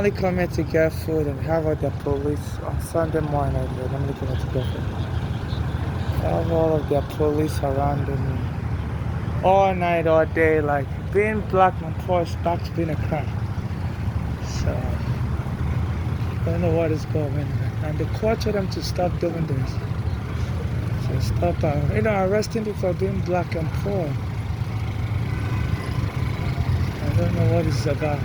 normally come here to get food and have all the police on Sunday morning. They normally come here to get food. Have all of their police surrounding me all night, all day. Like being black and poor is back to being a crime. So I don't know what is going on. And the court told them to stop doing this. So stop, arresting people for being black and poor. I don't know what it's about.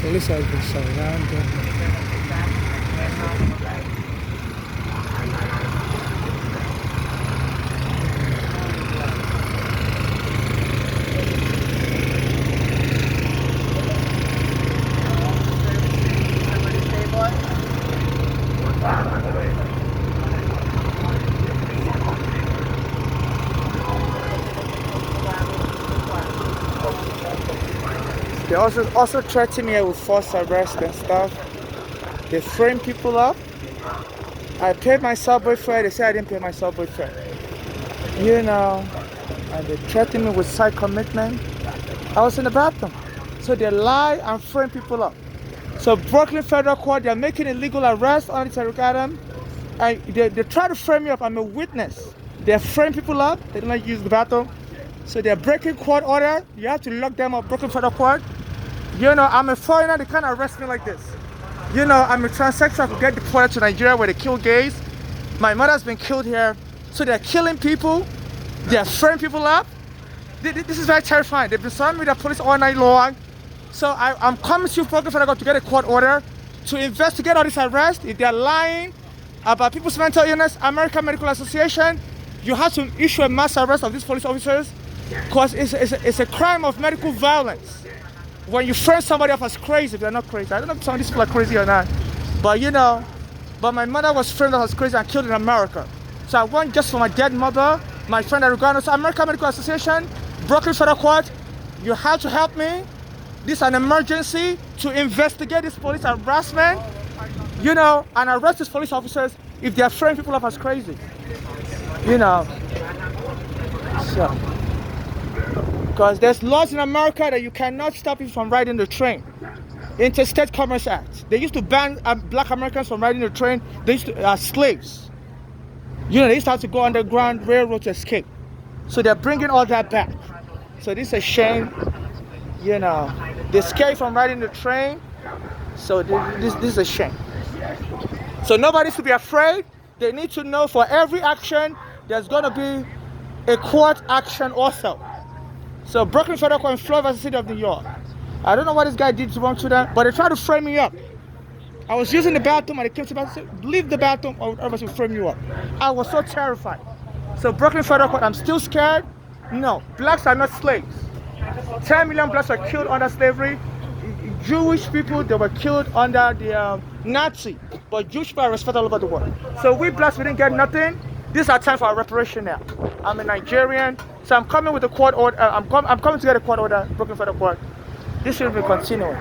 The police has been surrounded. They also threaten me with forced arrest and stuff. They frame people up. I paid my subway fare. They say I didn't pay my subway fare. And they threaten me with side commitment. I was in the bathroom. So they lie and frame people up. So Brooklyn Federal Court, they're making illegal arrest on Tariq Adam. And they try to frame me up. I'm a witness. They frame people up. They don't like to use the bathroom. So they're breaking court order. You have to lock them up, Brooklyn Federal Court. I'm a foreigner. They can't arrest me like this. I'm a transsexual. I could get deported to Nigeria where they kill gays. My mother's been killed here. So they're killing people. They're framing people up. This is very terrifying. They've been surrounding me with the police all night long. So I'm coming to Brooklyn Federal Court to get a court order to investigate all this arrest. If they're lying about people's mental illness, American Medical Association, you have to issue a mass arrest of these police officers because it's a crime of medical violence. When you frame somebody up as crazy, if they're not crazy. I don't know if some of these people are crazy or not. But but my mother was framed up as crazy and killed in America. So I want just for my dead mother, my friend Arugano, so American Medical Association, Brooklyn Federal Court, you have to help me. This is an emergency to investigate this police harassment, and arrest these police officers if they are framing people up as crazy. So. Because there's laws in America that you cannot stop people from riding the train. Interstate Commerce Act. They used to ban black Americans from riding the train. They used to slaves. They used to have to go underground railroad to escape. So they're bringing all that back. So this is a shame. They escape from riding the train. So this is a shame. So nobody should be afraid. They need to know for every action, there's going to be a court action also. So Brooklyn Federal Court in Florida, City of New York. I don't know what this guy did wrong to them, but they tried to frame me up. I was using the bathroom and they came to the bathroom and said, leave the bathroom or else will frame you up. I was so terrified. So Brooklyn Federal Court, I'm still scared. No, blacks are not slaves. 10 million blacks were killed under slavery. Jewish people, they were killed under the Nazi. But Jewish people are respected all over the world. So we blacks, we didn't get nothing. This is our time for our reparation now. I'm a Nigerian, so I'm coming with a court order. I'm coming to get a court order, Brooklyn Federal Court. This should be continuing.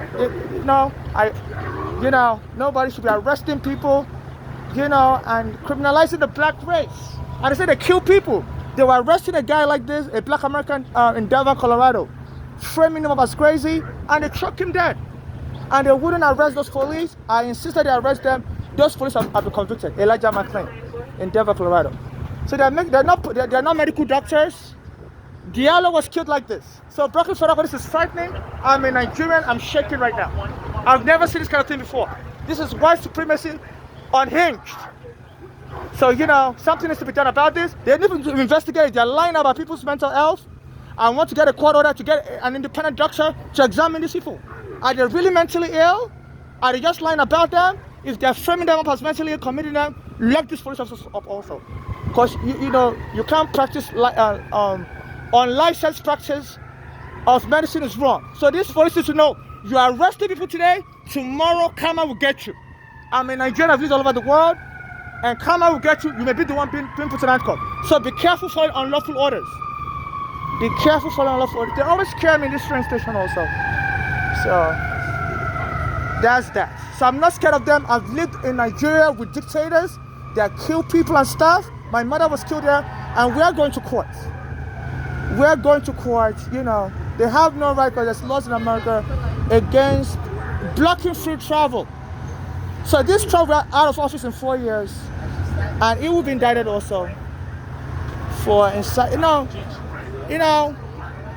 Nobody should be arresting people, and criminalizing the black race. And they say they kill people. They were arresting a guy like this, a black American in Denver, Colorado, framing him up as crazy, and they struck him dead. And they wouldn't arrest those police. I insisted they arrest them. Those police have been convicted. Elijah McClain in Denver, Colorado. So they're not medical doctors. Diallo was killed like this. So Brooklyn Federal Court, this is frightening. I'm a Nigerian. I'm shaking right now. I've never seen this kind of thing before. This is white supremacy unhinged. So something needs to be done about this. They need to investigate. They're lying about people's mental health. I want to get a court order to get an independent doctor to examine these people. Are they really mentally ill? Are they just lying about them? If they're framing them up as mentally ill, committing them, lock these police officers up also. Because you can't practice unlicensed practice of medicine is wrong. So these police need to know you are arresting people today, tomorrow karma will get you. I'm a Nigerian, I've lived all over the world, and karma will get you. You may be the one being put in handcuffs. So be careful following unlawful orders. Be careful following unlawful orders. They always scare me in this train station also. So that's that. So I'm not scared of them. I've lived in Nigeria with dictators that kill people and stuff. My mother was killed there, and we are going to court. We are going to court. They have no right because there's laws in America against blocking free travel. So this Trump got out of office in 4 years, and he will be indicted also for inside.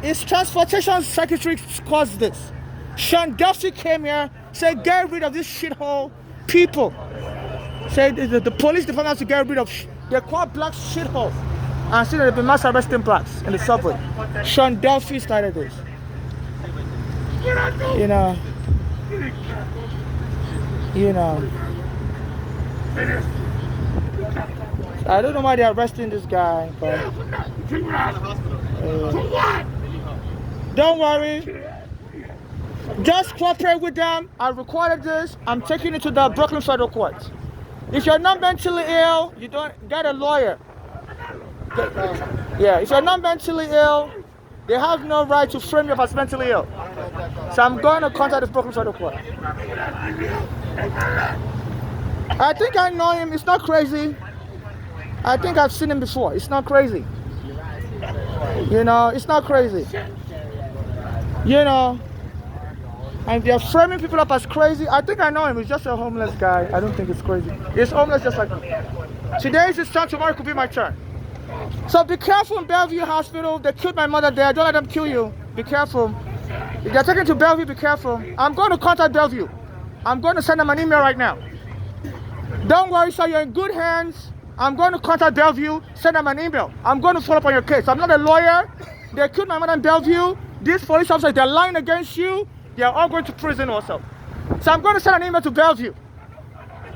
His transportation secretary caused this. Sean Duffy came here, said get rid of this shithole people. Said the police department has to get rid of. They're called black shitholes, and see that they've been mass arresting blacks in the subway. Sean Duffy started this. I don't know why they're arresting this guy, but don't worry. Just cooperate with them. I recorded this. I'm taking it to the Brooklyn Federal Court. If you're not mentally ill, you don't get a lawyer. If you're not mentally ill, they have no right to frame you as mentally ill. So I'm going to contact the Brooklyn Federal Court. I think I know him. It's not crazy. I think I've seen him before. It's not crazy. It's not crazy. And they're framing people up as crazy. I think I know him. He's just a homeless guy. I don't think it's crazy. He's homeless just like me. Today is his turn. Tomorrow could be my turn. So be careful in Bellevue Hospital. They killed my mother there. Don't let them kill you. Be careful. If they're taking you to Bellevue, be careful. I'm going to contact Bellevue. I'm going to send them an email right now. Don't worry, sir. You're in good hands. I'm going to contact Bellevue. Send them an email. I'm going to follow up on your case. I'm not a lawyer. They killed my mother in Bellevue. These police officers, they're lying against you. They are all going to prison also. So I'm going to send an email to Bellevue.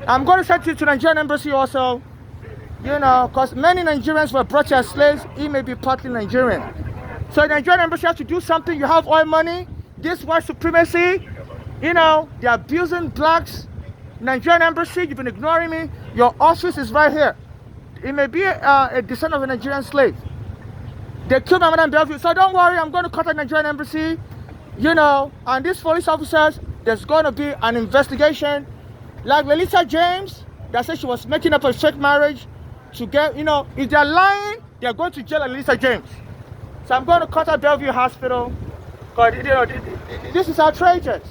I'm going to send it to the Nigerian embassy also. Because many Nigerians were brought here as slaves. He may be partly Nigerian. So the Nigerian embassy has to do something. You have oil money. This white supremacy. They're abusing blacks. Nigerian embassy, you've been ignoring me. Your office is right here. It may be a descendant of a Nigerian slave. They killed my mother in Bellevue. So don't worry, I'm going to contact the Nigerian embassy. And these police officers, there's going to be an investigation. Like Lelisa James, that said she was making up a fake marriage to get, if they're lying, they're going to jail Lelisa James. So I'm going to contact Bellevue Hospital. Because, this is outrageous.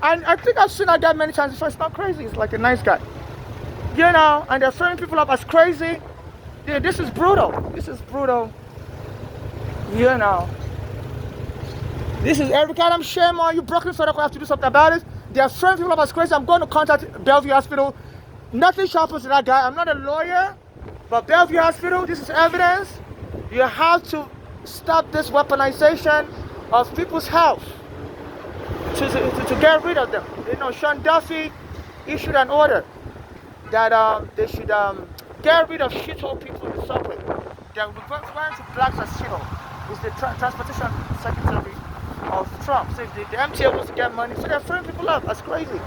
And I think I've seen that guy many times before. It's not crazy. It's like a nice guy. And they're framing people up as crazy. This is brutal. This is brutal. This is Eric Adams. Shame on you. Brooklyn Federal Court have to do something about it. They're framing people up as crazy. I'm going to contact Bellevue Hospital. Nothing shall happen to that guy. I'm not a lawyer. But Bellevue Hospital, this is evidence. You have to stop this weaponization of people's health to get rid of them. Sean Duffy issued an order that they should get rid of shithole people in the subway. They're referring to blacks as shithole. It's the transportation secretary of Trump. So the MTA wants to get money, so they're throwing people up. That's crazy.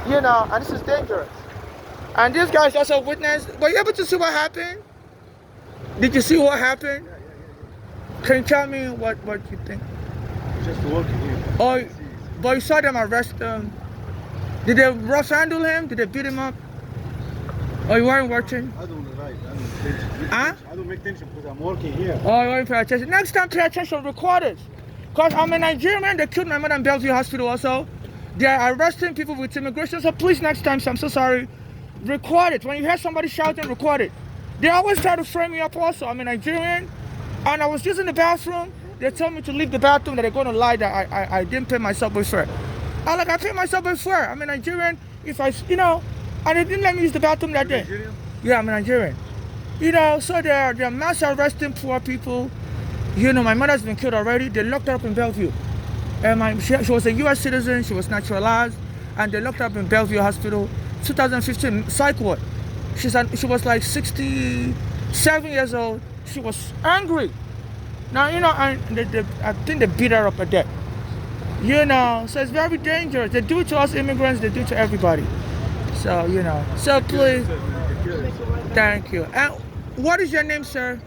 And this is dangerous. And this guy's also witnessed. Were you able to see what happened? Did you see what happened? Can you tell me what you think? Just walking here. Oh, but you saw them arrest him. Did they rough handle him? Did they beat him up? Oh, you weren't watching? I don't write. I don't make tension. Huh? I don't make tension because I'm working here. Oh, you weren't paying attention. Next time, pay attention. Record it. Because I'm a Nigerian. They killed my mother in Bellevue Hospital also. They're arresting people with immigration. So please, next time, so I'm so sorry. Record it. When you hear somebody shouting, record it. They always try to frame me up also. I'm a Nigerian. And I was using the bathroom. They told me to leave the bathroom, that they're going to lie that I didn't pay my subway fare. I paid my subway fare. I'm a Nigerian. If I, and they didn't let me use the bathroom that day. Nigerian? Yeah, I'm a Nigerian. So they're mass arresting poor people. My mother's been killed already. They locked her up in Bellevue. And she was a U.S. citizen. She was naturalized. And they locked her up in Bellevue Hospital. 2015, psych ward. She was like 67 years old. She was angry. Now, I think they beat her up a death. So it's very dangerous. They do it to us immigrants, they do it to everybody. So, so please, thank you. And what is your name, sir?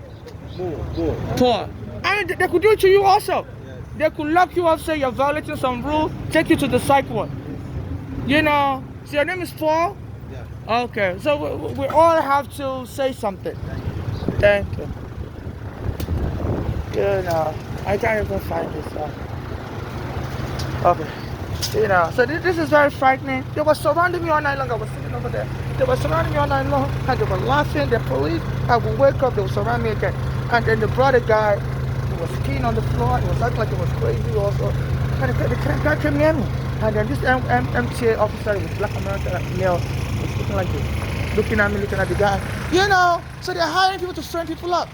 Paul. I mean, they could do it to you also. Yes. They could lock you up, say you're violating some rule, take you to the psych ward. So your name is Paul? Yeah. Okay, so we all have to say something. Thank you. I can't even find this. Okay. You know, so this is very frightening. They were surrounding me all night long. I was sitting over there. They were surrounding me all night long, and they were laughing. The police, I would wake up, they would surround me again. And then they brought a guy who was peeing on the floor. He was acting like he was crazy also. And the guy came near me. And then this MTA officer with black American male was looking like this, looking at me, looking at the guy. You know, so they're hiring people to friend people up,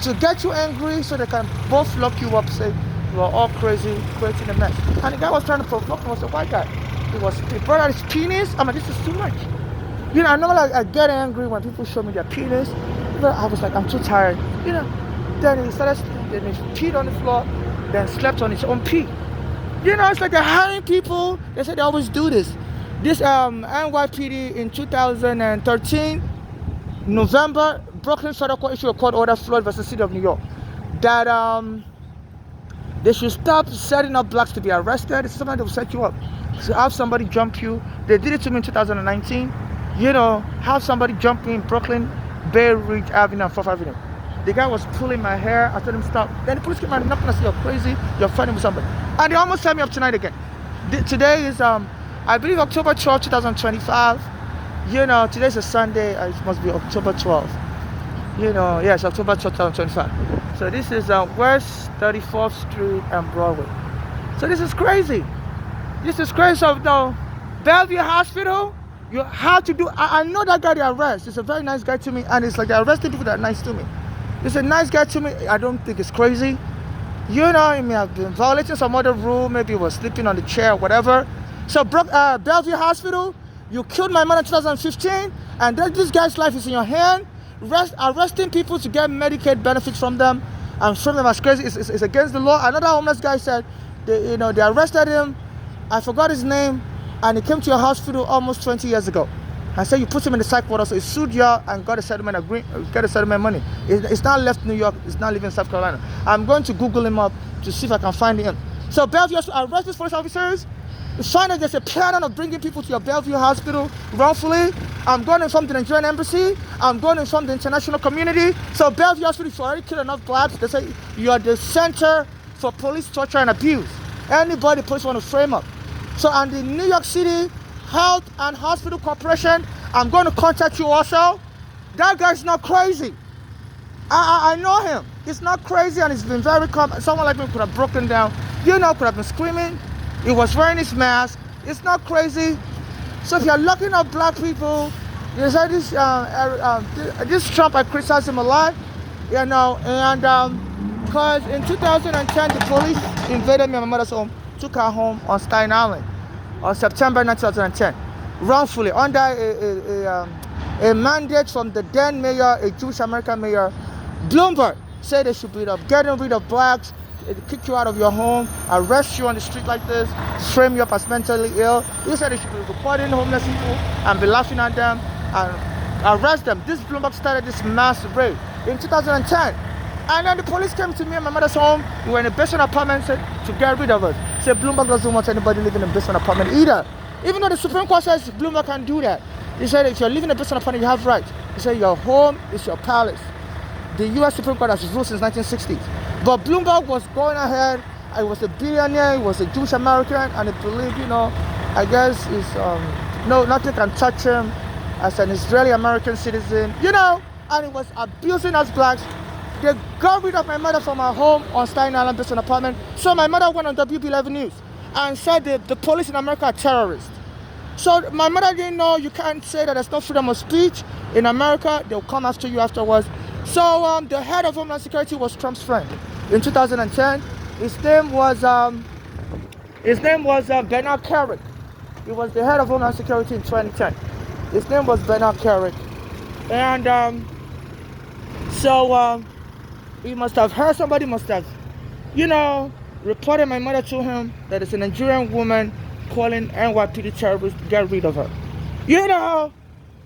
to get you angry so they can both lock you up, say, you are all crazy, creating a mess. And the guy was trying to provoke me, was a white guy. He brought out his penis. I mean, this is too much. You know, I know I get angry when people show me their penis. But I was like, I'm too tired. You know, then he peed on the floor, then slept on his own pee. You know, it's like they're hiring people. They say they always do this. This NYPD in 2013, November, Brooklyn Federal Court issued a court order, Floyd versus City of New York, that they should stop setting up blacks to be arrested. It's something that will set you up. So have somebody jump you. They did it to me in 2019. You know, have somebody jump me in Brooklyn, Bay Ridge Avenue and 4th Avenue. The guy was pulling my hair. I told him stop. Then the police came out and knocked and said, you're crazy. You're fighting with somebody. And they almost set me up tonight again. Today is, I believe, October 12, 2025. You know, today's a Sunday. It must be October 12th. You know, yes, October 12, 2025. So this is West 34th Street and Broadway. So this is crazy. This is crazy. So, no, Bellevue Hospital, you have to do, I know that guy they arrest. He's a very nice guy to me. And it's like they're arresting people that are nice to me. He's a nice guy to me. I don't think it's crazy. You know, he may have been violating some other rule. Maybe he was sleeping on the chair or whatever. So Bellevue Hospital, you killed my mother in 2015. And this guy's life is in your hand. Arresting people to get Medicaid benefits from them and showing them as crazy is against the law. Another homeless guy said, they arrested him. I forgot his name. And he came to your hospital almost 20 years ago. I said you put him in the psych ward, so he sued you and got a settlement money. It's not left New York, it's not leaving South Carolina. I'm going to Google him up to see if I can find him. So Bellevue has to arrest these police officers. Find out there's a pattern of bringing people to your Bellevue Hospital wrongfully. I'm going to inform the Nigerian embassy. I'm going to inform the international community. So Bellevue Hospital, if you already killed enough blacks, they say you are the center for police torture and abuse. Anybody police want to frame up. So on the New York City Health and Hospital Corporation, I'm going to contact you also. That guy's not crazy. I know him. He's not crazy and he's been very calm. Someone like me could have broken down. You know, could have been screaming. He was wearing his mask. It's not crazy. So if you're locking up black people, you say this Trump, I criticize him a lot. You know, and because in 2010, the police invaded me and my mother's home, took her home on Staten Island on September 9, 2010, wrongfully, under a mandate from the then mayor, a Jewish American mayor, Bloomberg, said they should be getting rid of blacks, kick you out of your home, arrest you on the street like this, frame you up as mentally ill. He said they should be reporting homeless people and be laughing at them and arrest them. This Bloomberg started this mass raid in 2010. And then the police came to me and my mother's home. We were in a basement apartment, said to get rid of us. Said Bloomberg doesn't want anybody living in a basement apartment either. Even though the Supreme Court says Bloomberg can't do that. He said if you're living in a basement apartment, you have rights. He said your home is your palace. The U.S. Supreme Court has ruled since 1960s. But Bloomberg was going ahead. I was a billionaire. He was a Jewish American, and he believed, I guess nothing can touch him as an Israeli American citizen, and he was abusing us blacks. They got rid of my mother from her home on Staten Island basement apartment. So my mother went on WB11 News and said the police in America are terrorists. So my mother didn't know you can't say that there's no freedom of speech in America. They'll come after you afterwards. So the head of Homeland Security was Trump's friend in 2010. His name was Bernard Kerik. He was the head of Homeland Security in 2010. His name was Bernard Kerik, and so he must have heard, somebody must have, reported my mother to him that it's a Nigerian woman calling NYPD terrorists to get rid of her.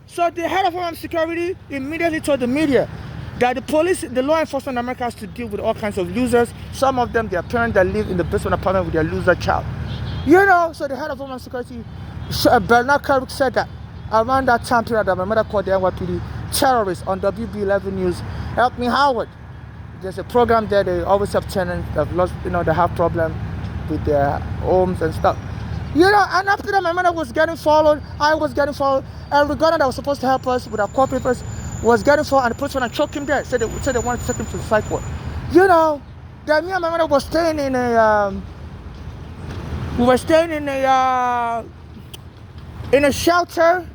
So the head of Homeland Security immediately told the media that the law enforcement in America has to deal with all kinds of losers. Some of them, their parents that live in the basement apartment with their loser child. So the head of Homeland Security, Bernard Kerik, said that around that time period that my mother called the NYPD terrorists on WB11 News. Help Me Howard. There's a program there. They always have tenants that have lost, they have problems with their homes and stuff. You know, and after that, my mother was getting followed. I was getting followed. Every gunner that was supposed to help us with our court papers was getting followed, and the police went and choked him dead. Said they wanted to take him to the psych ward. You know, that me and my mother was staying in a, we were staying in a shelter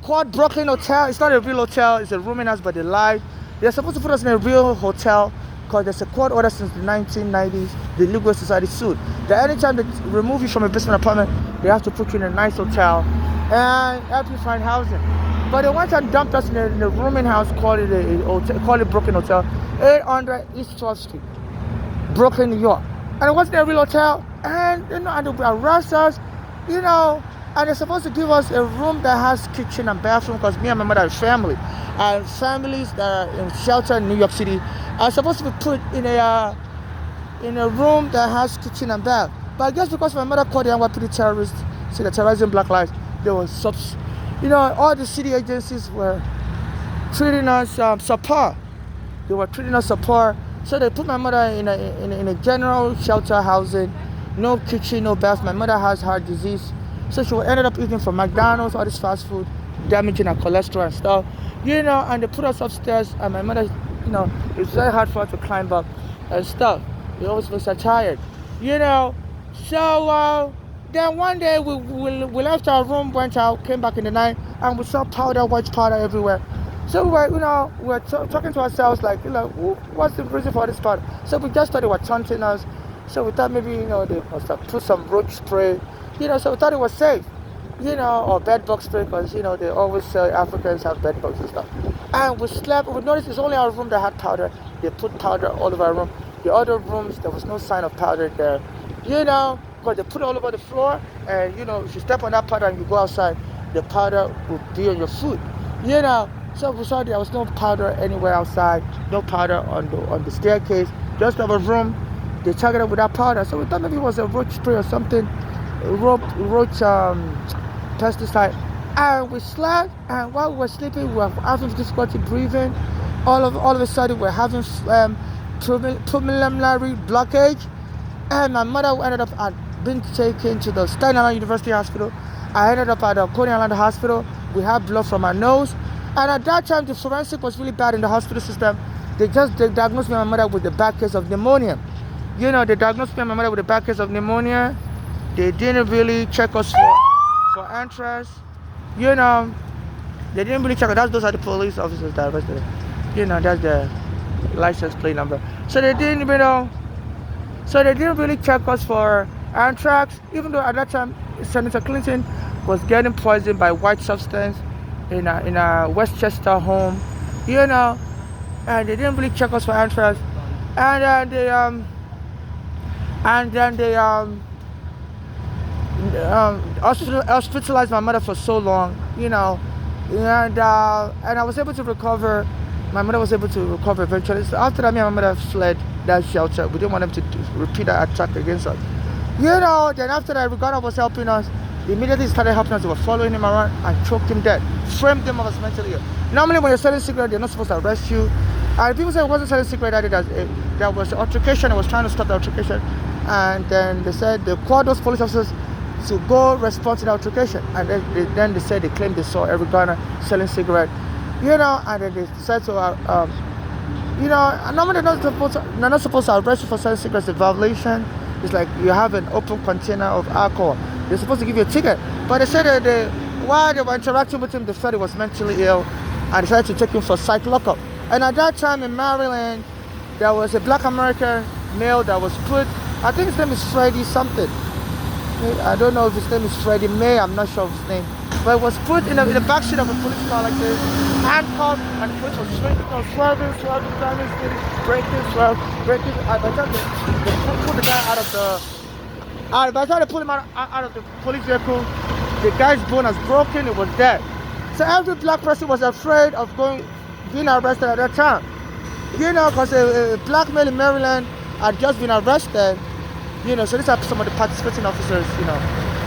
called Brooklyn Hotel. It's not a real hotel. It's a rooming house, but they lied. They're supposed to put us in a real hotel because there's a court order since the 1990s. The Legal Society sued. That anytime they remove you from a basement apartment, they have to put you in a nice hotel and help you find housing. But they went and dumped us in a rooming house called it Brooklyn Hotel, 800 East 12th Street, Brooklyn, New York. And it wasn't a real hotel. And you know, and they arrest us, you know. And they're supposed to give us a room that has kitchen and bathroom because me and my mother are family. And families that are in shelter in New York City are supposed to be put in a room that has kitchen and bath. But I guess because my mother called the NYPD terrorists, see the terrorism Black Lives, they were you know, all the city agencies were treating us subpar. They were treating us subpar. So they put my mother in a general shelter housing, no kitchen, no bath. My mother has heart disease. So she ended up eating from McDonald's, all this fast food, damaging her cholesterol and stuff. You know, and they put us upstairs, and my mother, you know, it's very hard for her to climb up and stuff. It always makes her tired. You know, so then one day we left our room, went out, came back in the night, and we saw powder, white powder everywhere. So we were, you know, talking to ourselves like, you know, what's the reason for this powder? So we just thought they were taunting us. So we thought maybe, you know, they must have put some roach spray. You know, so we thought it was safe, you know, or bed bug spray because, you know, they always say Africans have bed bugs and stuff. And we slept, we noticed it's only our room that had powder. They put powder all over our room. The other rooms, there was no sign of powder there, you know, because they put it all over the floor. And, you know, if you step on that powder and you go outside, the powder will be on your foot, you know. So we saw there was no powder anywhere outside, no powder on the staircase, just our room. They targeted with that powder. So we thought maybe it was a roach spray or something. Roach pesticide, and we slept. And while we were sleeping, we were having difficulty breathing. All of a sudden, we're having pulmonary blockage. And my mother ended up being taken to the Staten Island University Hospital. I ended up at the Coney Island Hospital. We had blood from our nose, and at that time, the forensic was really bad in the hospital system. They diagnosed me and my mother with a bad case of pneumonia. You know, they diagnosed me and my mother with a bad case of pneumonia. They didn't really check us for anthrax. You know, they didn't really check us. Those are the police officers that arrested us. You know, that's the license plate number. So they didn't, you know, really check us for anthrax, even though at that time Senator Clinton was getting poisoned by white substance in a Westchester home. You know, and they didn't really check us for anthrax. And then they hospitalized my mother for so long, you know, and I was able to recover. My mother was able to recover eventually. So after that, me and my mother fled that shelter. We didn't want them to repeat that attack against us, you know. Then after that, Uganda was helping us. They immediately started helping us. They were following him around and choked him dead, framed him as mentally ill. Normally, when you're selling cigarettes, they're not supposed to arrest you. And people say it wasn't selling cigarettes, that was an altercation. It was trying to stop the altercation, and then they said they called those police officers to go respond to the altercation, and then they said they claimed they saw every Ghana selling cigarette, you know, and then they said to you know, normally they're not supposed to arrest you for selling cigarettes. It's a violation. It's like you have an open container of alcohol. They're supposed to give you a ticket, but they said that while they were interacting with him, they felt he was mentally ill, and decided to take him for psych lockup. And at that time in Maryland, there was a Black American male that was put. I think his name is Freddie something. I don't know if his name is Freddie May, I'm not sure of his name. But it was put in the backseat of a police car like this, handcuffed, and the police was swerving, braking. By the time they pulled the guy out of by the time they pulled him out of the police vehicle, the guy's bone was broken, it was dead. So every black person was afraid of being arrested at that time. You know, because a black male in Maryland had just been arrested. You know, so these are some of the participating officers, you know.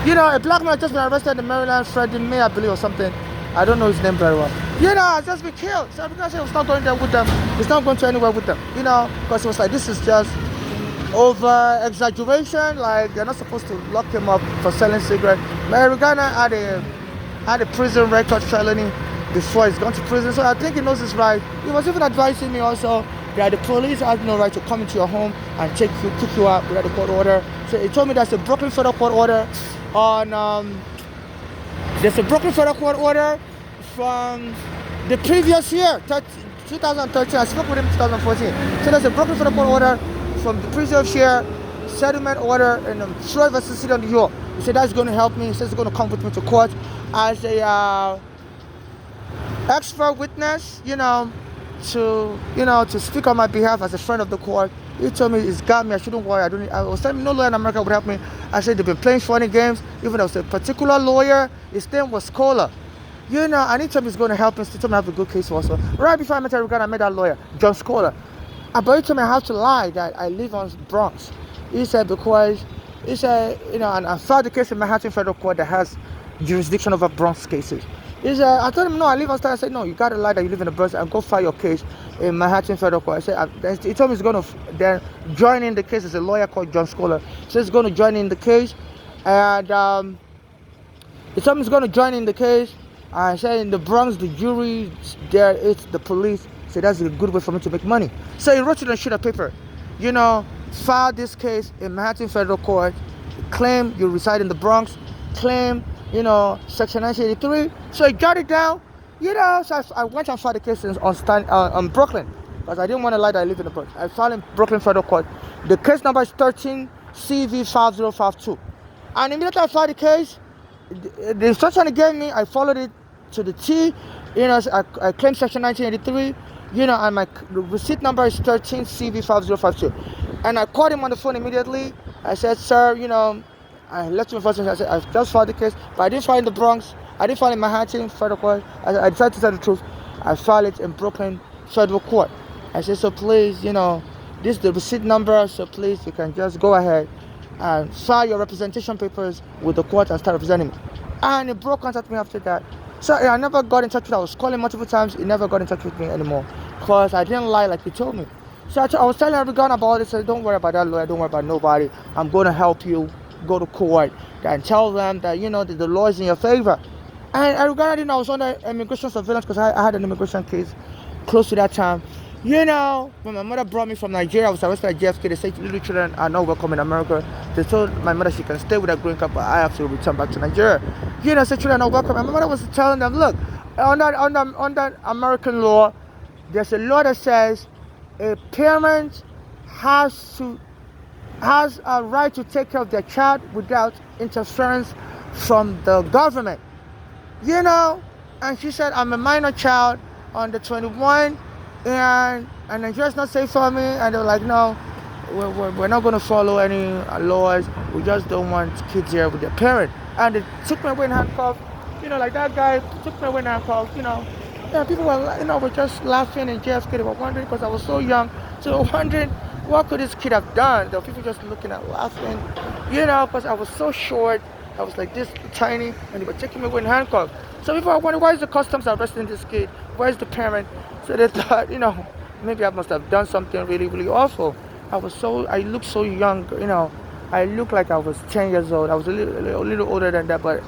You know, a black man just been arrested in Maryland, Freddie May, I believe, or something. I don't know his name very well. You know, has just been killed. So because he was not going there with them, he's not going to anywhere with them. You know, because he was like, this is just, over exaggeration, like they're not supposed to lock him up for selling cigarettes. But Eric Garner had a prison record felony before he's gone to prison, so I think he knows his right. He was even advising me also that the police have no right to come into your home and take you, kick you out without a court order. So he told me there's a Brooklyn federal court order on there's a Brooklyn federal court order from the previous year, 2013. I spoke with him in 2014. So there's a Brooklyn federal court order from the previous year, settlement order in Floyd versus City of New York. He said that's going to help me. He says he's going to come with me to court as a expert witness, to speak on my behalf as a friend of the court. He told me he's got me. I shouldn't worry. I was telling him no lawyer in America would help me. I said they've been playing funny games. Even though it's a particular lawyer, his name was Kohler. And he told me he's going to help me. He told me I have a good case also. Right before I met Eric Garner, I met that lawyer, John Scholar. But he told me I have to lie that I live on Bronx. He said because and I filed the case in Manhattan Federal Court that has jurisdiction over Bronx cases. I told him no, I live on Staten. I said no, you gotta lie that you live in the Bronx and go file your case in Manhattan Federal Court. I said he told me he's gonna then join in the case. There's a lawyer called John Scholar. So he's gonna join in the case, and he told me he's gonna join in the case. I said in the Bronx the jury there, it's the police. So that's a good way for me to make money. So he wrote it on a sheet of paper. File this case in Manhattan Federal Court. Claim you reside in the Bronx. Claim Section 1983. So he jotted it down. So I went and filed the case on Brooklyn because I didn't want to lie that I live in the Bronx. I filed in Brooklyn Federal Court. The case number is 13 CV5052. And immediately I filed the case, the instruction he gave me, I followed it to the T. I claimed Section 1983. And my receipt number is 13 CV5052. And I called him on the phone immediately. I said, sir, I left him first. I said, I just filed the case, but I didn't file in the Bronx. I didn't file in Manhattan Federal Court. I decided to tell the truth. I filed it in Brooklyn Federal Court. I said, so please, this is the receipt number, so please, you can just go ahead and file your representation papers with the court and start representing me. And he broke contact with me after that. So I never got in touch with him. I was calling multiple times. He never got in touch with me anymore because I didn't lie like he told me. So I was telling everyone about it. So don't worry about that lawyer. Don't worry about nobody. I'm going to help you go to court and tell them that, that the law is in your favor. And Eric Garner didn't know I was under immigration surveillance because I had an immigration case close to that time. When my mother brought me from Nigeria, I was arrested at JFK. They said little children are not welcome in America. They told my mother she can stay with her green card, but I have to return back to Nigeria. Said children are not welcome. And my mother was telling them, look, under American law, there's a law that says a parent has a right to take care of their child without interference from the government. And she said, I'm a minor child under 21, and Nigeria's not safe for me. And they were like, no, we're not going to follow any laws. We just don't want kids here with their parent. And they took me away in handcuffs. Like that guy took me away in handcuffs. People were just laughing and JFK. They were wondering because I was so young. So they were wondering, what could this kid have done? There were people just looking at laughing, because I was so short. I was like this tiny, and they were taking me away in handcuffs. So people were wondering, why is the customs arresting this kid? Why is the parent? So they thought, maybe I must have done something really, really awful. I looked so young, I looked like I was 10 years old. I was a little older than that, but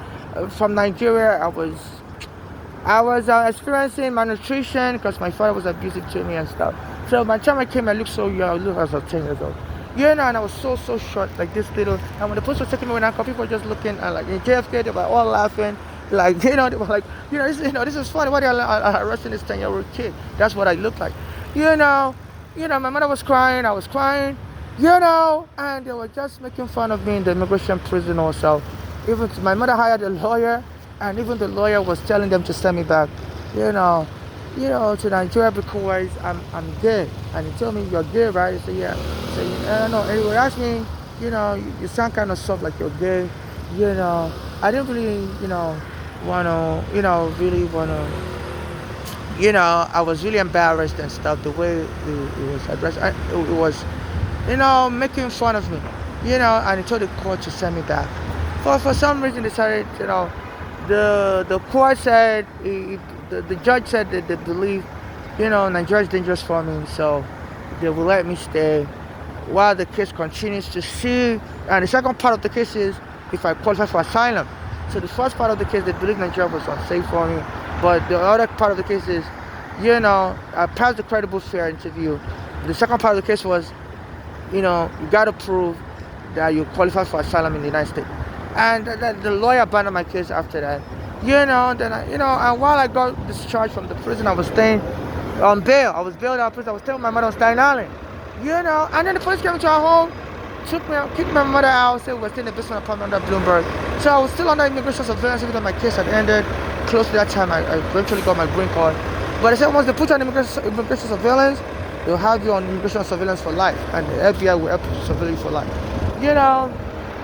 from Nigeria, I was experiencing malnutrition because my father was abusive to me and stuff. So by the time I came, I looked so young. I looked like I was 10 years old. And I was so short, like this little. And when the police were taking me when I come, people were just looking and like in JFK, they were all laughing. Like, they were like, this is funny. Why are they arresting this 10-year-old kid? That's what I looked like. My mother was crying. I was crying. And they were just making fun of me in the immigration prison also. Even my mother hired a lawyer, and even the lawyer was telling them to send me back, to Nigeria because I'm gay. And he told me, you're gay, right? I said, yeah. I said, no. And he would ask me, you sound kind of soft like you're gay. I didn't really, I was really embarrassed and stuff, the way it was addressed. It was, making fun of me, and he told the court to send me back. For some reason, they decided, the court said, the judge said that they believe, Nigeria is dangerous for me, so they will let me stay. while the case continues to see. And the second part of the case is if I qualify for asylum. So the first part of the case, they believe Nigeria was unsafe for me. But the other part of the case is, I passed the credible fair interview. The second part of the case was, you got to prove that you qualify for asylum in the United States. And the lawyer abandoned my case after that. Then and while I got discharged from the prison, I was staying on bail. I was bailed out of prison. I was staying with my mother on Staten Island. And then the police came into our home, took me out, kicked my mother out, said we were staying in the basement apartment under Bloomberg. So I was still under immigration surveillance even though my case had ended. Close to that time, I eventually got my green card. But they said once they put you on immigration surveillance, they'll have you on immigration surveillance for life, and the FBI will help you to surveil you for life.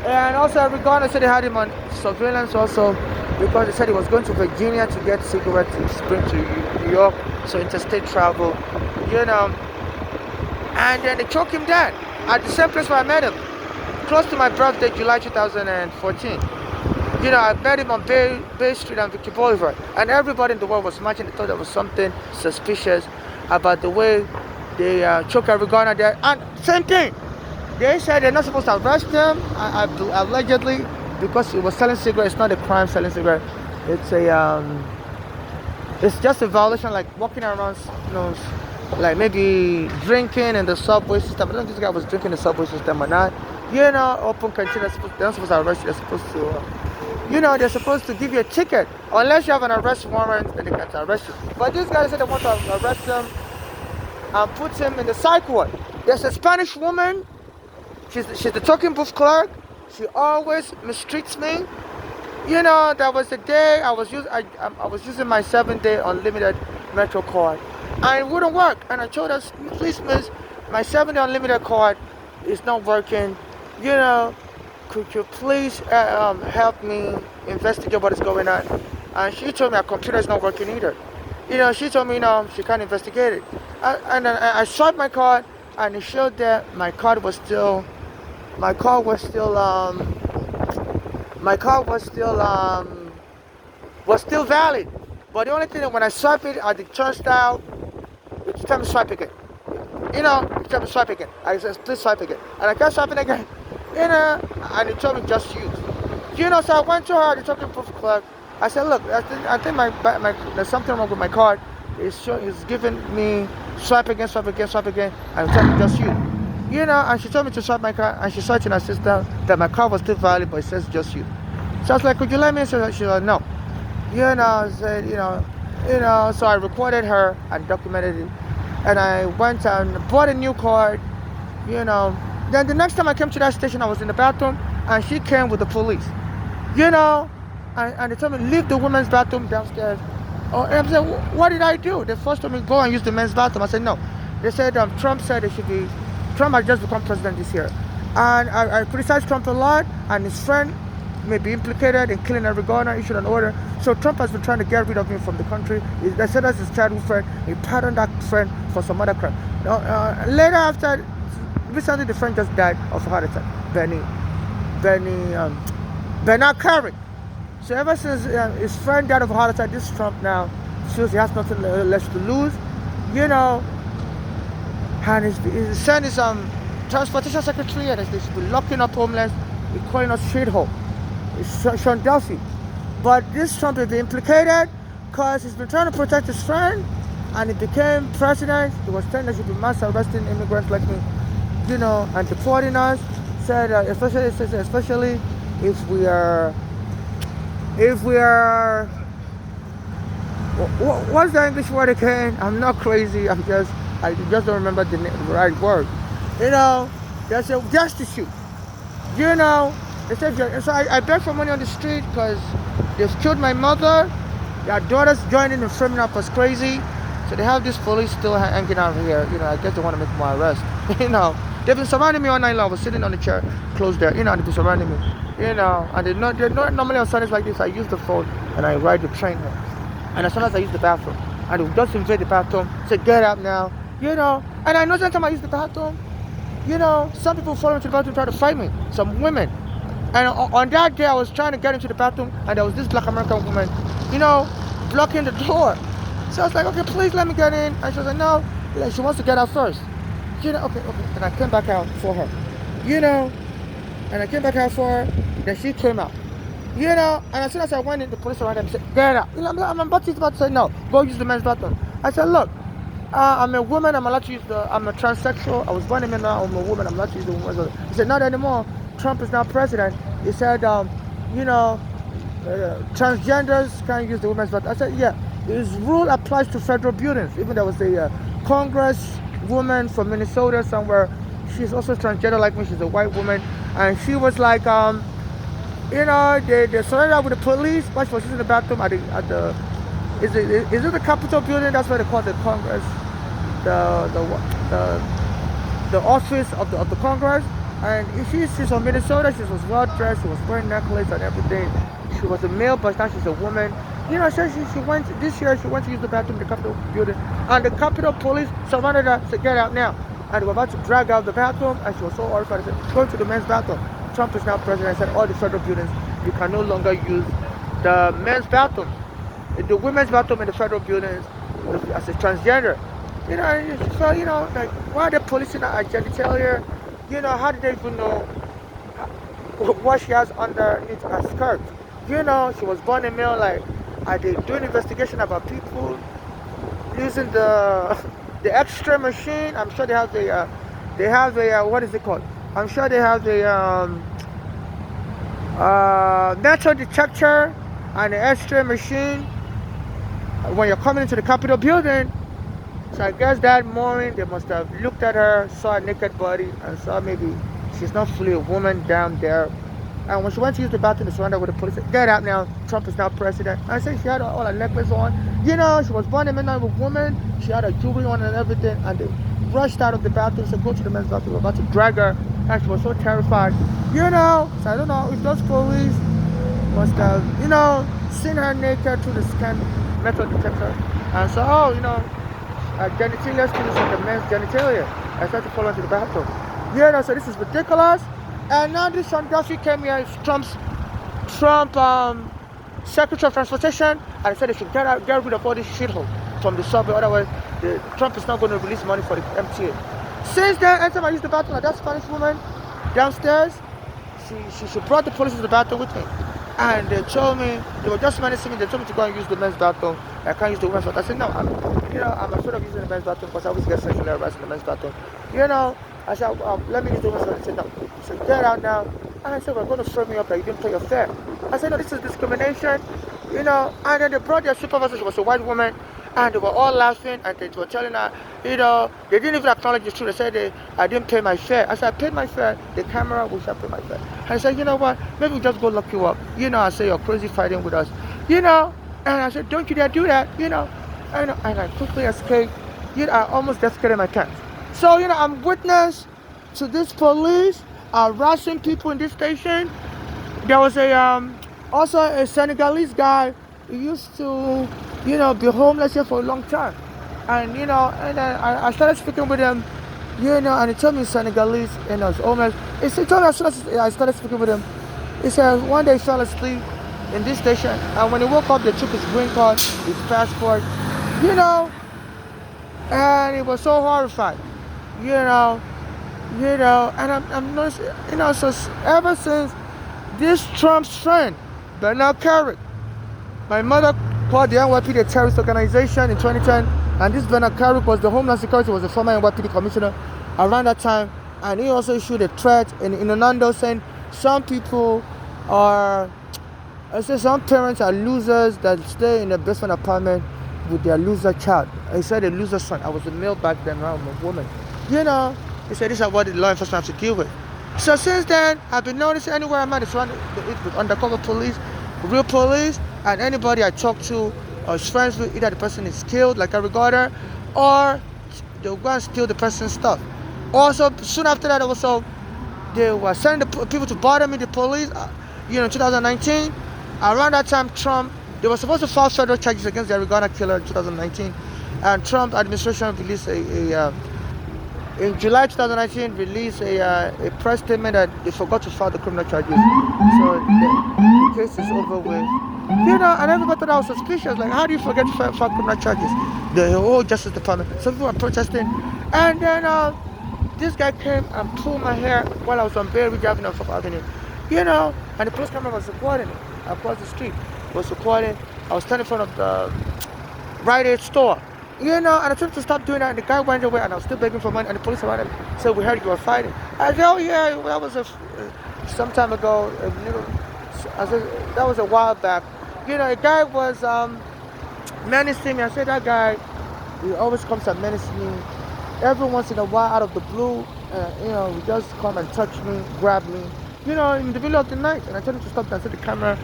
And also Eric Garner said they had him on surveillance also because they said he was going to Virginia to get cigarettes to bring to New York, so interstate travel. And then they choked him dead at the same place where I met him, close to my birthday, July 2014. I met him on Bay Street and Victory Boulevard, and everybody in the world was marching. They thought there was something suspicious about the way they choked Eric Garner there. And same thing, they said they're not supposed to arrest him, allegedly, because he was selling cigarettes. It's not a crime selling cigarettes. It's just a violation, like walking around, like maybe drinking in the subway system. I don't think this guy was drinking in the subway system or not. Open container, they're not supposed to arrest you. They're supposed to, they're supposed to give you a ticket. Unless you have an arrest warrant, then they can't arrest you. But this guy said they want to arrest him and put him in the psych ward. There's a Spanish woman. She's the talking booth clerk. She always mistreats me. That was the day I was using my 7-day unlimited Metro card, and it wouldn't work. And I told her, please, miss, my 7-day unlimited card is not working. Could you please help me investigate what is going on? And she told me her computer is not working either. She told me she can't investigate it. And then I swiped my card, and it showed that my card was still valid. But the only thing that when I swipe it at the turnstile, it's time to swipe again. It's time to swipe again. I said, please swipe again. And I kept swiping again. And it told me just use. So I went to her, the talking proof clerk. I said, look, I think there's something wrong with my card. It's giving me swipe again, and it told me just use. And she told me to swipe my card, and she searched in her system that my card was still valid, but it says just you. So I was like, could you let me? So she said, no. I said, so I recorded her and documented it. And I went and bought a new card, Then the next time I came to that station, I was in the bathroom, and she came with the police, and they told me, leave the women's bathroom downstairs. And I said, what did I do? They forced me to go and use the men's bathroom. I said, no. They said, Trump said Trump had just become president this year. And I criticized Trump a lot, and his friend may be implicated in killing Eric Garner, issued an order. So Trump has been trying to get rid of him from the country. They said that's his childhood friend. He pardoned that friend for some other crime. Recently the friend just died of a heart attack. Bernard Carrick. So ever since his friend died of a heart attack, this Trump now feels he has nothing left to lose. And he's sent his transportation secretary, and they should be locking up homeless. He's calling us shithole. It's Sean Duffy. But this Trump will be implicated because he's been trying to protect his friend, and he became president. He was saying there should be mass arresting immigrants like me, and deporting us. Said especially if we are what's the English word again? I'm not crazy. I just don't remember the right word. There's a destitute. They said, so I beg for money on the street because they've killed my mother. Their daughters joining and framing up as crazy. So they have this police still hanging out here. I guess they want to make my arrest. They've been surrounding me all night long. I was sitting on the chair close there. They've been surrounding me. And they're not normally on Sundays like this. I use the phone and I ride the train here. And as soon as I use the bathroom, and they just invade the bathroom, say get up now. And I know every time I use the bathroom, some people follow me to the bathroom try to fight me. Some women. And on that day, I was trying to get into the bathroom, and there was this black American woman, blocking the door. So I was like, okay, please let me get in. And she was like, no, she wants to get out first. okay. And I came back out for her. You know, and I came back out for her. Then she came out. And as soon as I went in, the police around them said, get out. I'm about to say, no, go use the men's bathroom. I said, look, I'm a woman, I'm allowed to use I'm a transsexual. I was born in men now, I'm a woman, I'm allowed to use the women's bathroom. He said, not anymore. Trump is now president. He said, transgenders can't use the women's bathroom. I said, yeah, his rule applies to federal buildings. Even there was a Congress woman from Minnesota somewhere. She's also transgender like me. She's a white woman. And she was like, they surrounded her with the police, but she's in the bathroom is it the Capitol building? That's what they call the Congress, the office of the Congress. And she's from Minnesota. She was well dressed. She was wearing necklace and everything. She was a male, but now she's a woman. She went this year. She went to use the bathroom in the Capitol building, and the Capitol police surrounded her. Said, "Get out now!" And they were about to drag out the bathroom, and she was so horrified. She said, "Go to the men's bathroom." Trump is now president. I said, all the federal buildings, you can no longer use the men's bathroom. The women's bathroom in the federal buildings as a transgender. Like, why are they policing her genitalia? How did they even know what she has underneath her skirt? She was born in male. Like, are they doing investigation about people using the X-ray machine? I'm sure they have a what is it called? I'm sure they have the metal detector and the X-ray machine when you're coming into the Capitol building. So I guess that morning they must have looked at her, saw a naked body, and saw maybe she's not fully a woman down there. And when she went to use the bathroom, they surrounded her with the police. Said, get out now, Trump is now president. I said she had all her necklace on. She was born in midnight with a woman. She had her jewelry on and everything. And they rushed out of the bathroom, said go to the men's bathroom. They were about to drag her. And she was so terrified. So I don't know if those police must have, seen her naked through the scan metal detector. And so, genitalia students on the men's genitalia. I started to follow into the bathroom. So this is ridiculous. And now this Sean Duffy came here, it's Trump Secretary of Transportation, and I said they should get rid of all this shithole from the subway. Otherwise, Trump is not going to release money for the MTA. Since then, anytime I use the bathroom, like that Spanish woman downstairs, she brought the police to the bathroom with me. And they told me, they were just menacing me, they told me to go and use the men's bathroom. I can't use the women's bathroom. I said, no, I'm afraid of using the men's bathroom because I always get sexually harassed in the men's bathroom. I said, let me use the women's bathroom. They said, no. So get out now. And I said, we're going to throw me up that you didn't pay your fare. I said, no, this is discrimination. And then they brought their supervisor, she was a white woman, and they were all laughing, and they were telling her, they didn't even acknowledge the truth. They said, I didn't pay my fare. I said, I paid my fare. The camera will pay my fare. And I said, you know what, maybe we just go lock you up. I say, you're crazy fighting with us. And I said, don't you dare do that, And I quickly escaped. I almost desiccated my pants. So, I'm witness to this police harassing people in this station. There was also a Senegalese guy who used to, be homeless here for a long time. And, and I started speaking with him, and he told me Senegalese, I was homeless. He told me as soon as I started speaking with him, he said one day he fell asleep in this station, and when he woke up, they took his green card, his passport, and he was so horrified, and I'm not, so ever since this Trump's friend, Bernard Kerik, my mother called the NYPD a terrorist organization in 2010, and this Bernard Kerik was the Homeland Security, was the former NYPD commissioner around that time, and he also issued a threat in Orlando saying some parents are losers that stay in a basement apartment with their loser child. He said a loser son. I was a male back then, now I'm a woman. He said this is what the law enforcement have to deal with. So since then, I've been noticing anywhere I'm at, it's with undercover police, real police, and anybody I talk to or is friends with, either the person is killed, like Eric Garner, or they'll go and steal the person's stuff. Also, soon after that, they were sending the people to bother me, the police, in 2019. Around that time, Trump, they were supposed to file federal charges against the Eric Garner killer in 2019. And Trump administration released in July 2019, released a press statement that they forgot to file the criminal charges. So the case is over with. And everybody thought I was suspicious. Like, how do you forget to file criminal charges? The whole Justice Department. Some people were protesting. And then this guy came and pulled my hair while I was on Berry driving on 4th Avenue. And the police camera was recording it across the street. Was recording. I was standing in front of the Rite Aid store. And I told him to stop doing that, and the guy went away, and I was still begging for money, and the police surrounded me. Said, "We heard you were fighting." I said, "Oh yeah, that was some time ago. I said that was a while back. The guy was menacing me. I said that guy, he always comes and menaces me. Every once in a while, out of the blue, he just come and touch me, grab me, in the middle of the night." And I told him to stop. And I said the camera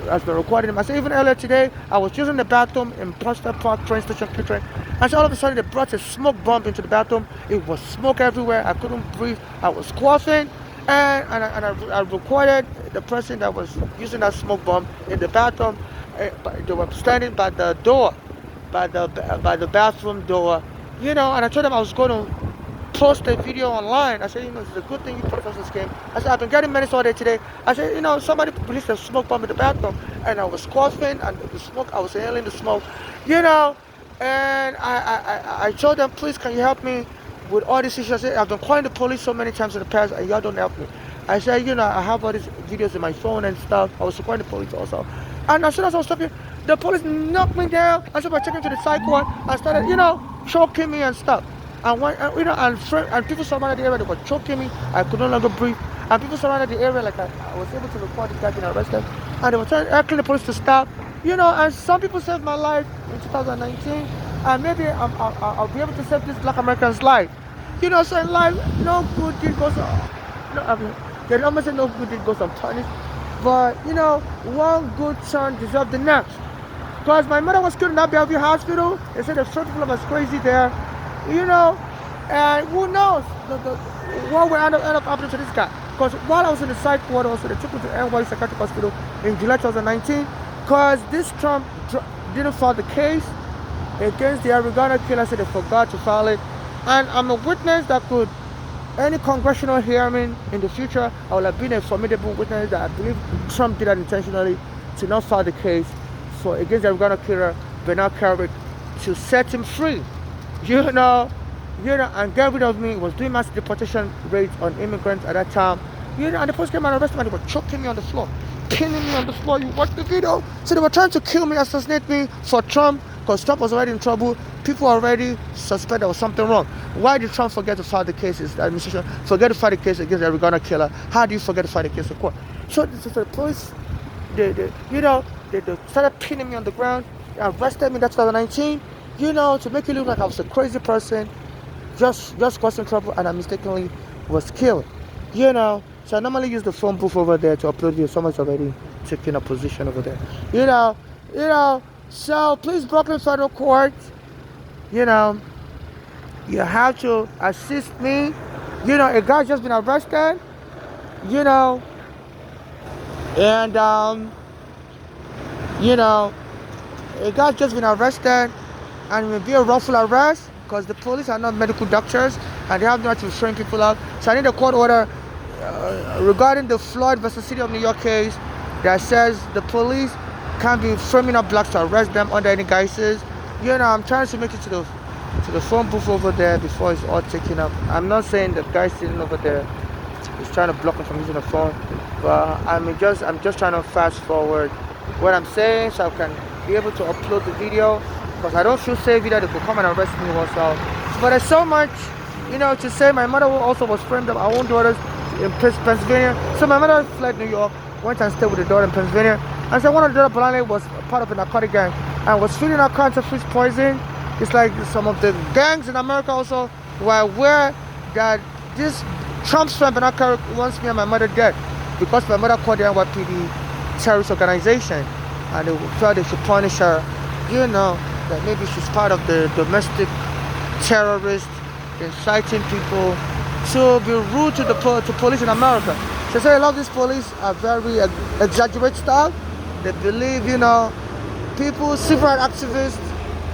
has been recording him. I said even earlier today, I was using the bathroom in Prospect Park train station, Kitchener. And so all of a sudden, they brought a smoke bomb into the bathroom. It was smoke everywhere. I couldn't breathe. I was coughing. And I recorded the person that was using that smoke bomb in the bathroom. They were standing by the door, by the bathroom door, and I told them I was going to post a video online. I said, it's a good thing you put us this game. I said, I've been getting minutes all day today. I said, somebody released a smoke bomb in the bathroom, and I was coughing, and the smoke, I was inhaling the smoke, and I told them, please, can you help me with all these issues? I said, I've been calling the police so many times in the past, and y'all don't help me. I said, I have all these videos in my phone and stuff. I was calling the police also. And as soon as I was talking, the police knocked me down. I started checking to the psych ward. I started, choking me and stuff. And people surrounded the area. They were choking me. I could no longer breathe. And people surrounded the area. Like I was able to report this guy being arrested. And they were asking the police to stop. And some people saved my life in 2019. And maybe I'll be able to save this Black American's life. So in life, no good deed goes on. They almost say no good deed goes unpunished. But, one good turn deserved the next. Because my mother was killed in that Bellevue hospital. They said the short people was crazy there. And who knows what will end up happening to this guy. Because while I was in the psych ward also, they took me to NY Psychiatric Hospital in July 2019. Because this Trump didn't file the case against the Arizona killer. Said they forgot to file it. And I'm a witness that could, any congressional hearing in the future, I will have been a formidable witness that I believe Trump did that intentionally to not file the case against the Arizona killer, Bernard Kerik, to set him free. And get rid of me. He was doing mass deportation raids on immigrants at that time. And the police came and arrested me, and they were choking me on the floor, pinning me on the floor. You watch the video. So they were trying to kill me, assassinate me for Trump, because Trump was already in trouble. People already suspect there was something wrong. Why did Trump forget to file the case? The administration forget to file the case against the Arizona killer. How do you forget to file the case in court? So the police, they started pinning me on the ground. They arrested me in 2019, to make it look like I was a crazy person, just causing trouble, and I mistakenly was killed. So I normally use the phone booth over there to upload videos. Someone's already taking a position over there. So please, Brooklyn Federal Court, you have to assist me. A guy's just been arrested, and a guy's just been arrested, and it will be a wrongful arrest because the police are not medical doctors and they have no right to train people up. So I need a court order regarding the Floyd versus City of New York case that says the police can't be framing up blacks to arrest them under any guises. I'm trying to make it to the phone booth over there before it's all taken up. I'm not saying the guy sitting over there is trying to block me from using the phone, but I'm just trying to fast forward what I'm saying so I can be able to upload the video, because I don't feel safe either. They could come and arrest me also. But there's so much, to say. My mother also was framed up, our own daughters in Pennsylvania. So my mother fled New York, went and stayed with the daughter in Pennsylvania. And so one of the daughter, Bolale, was part of a narcotic gang and was feeding her counterfeit poison. It's like some of the gangs in America also were aware that this Trump's friend Bernard Kerik wants me and my mother dead, because my mother called the NYPD terrorist organization, and they felt they should punish her. That maybe she's part of the domestic terrorists inciting people to be rude to police in America. So a lot of these police are very exaggerate style. They believe, people, civil rights activists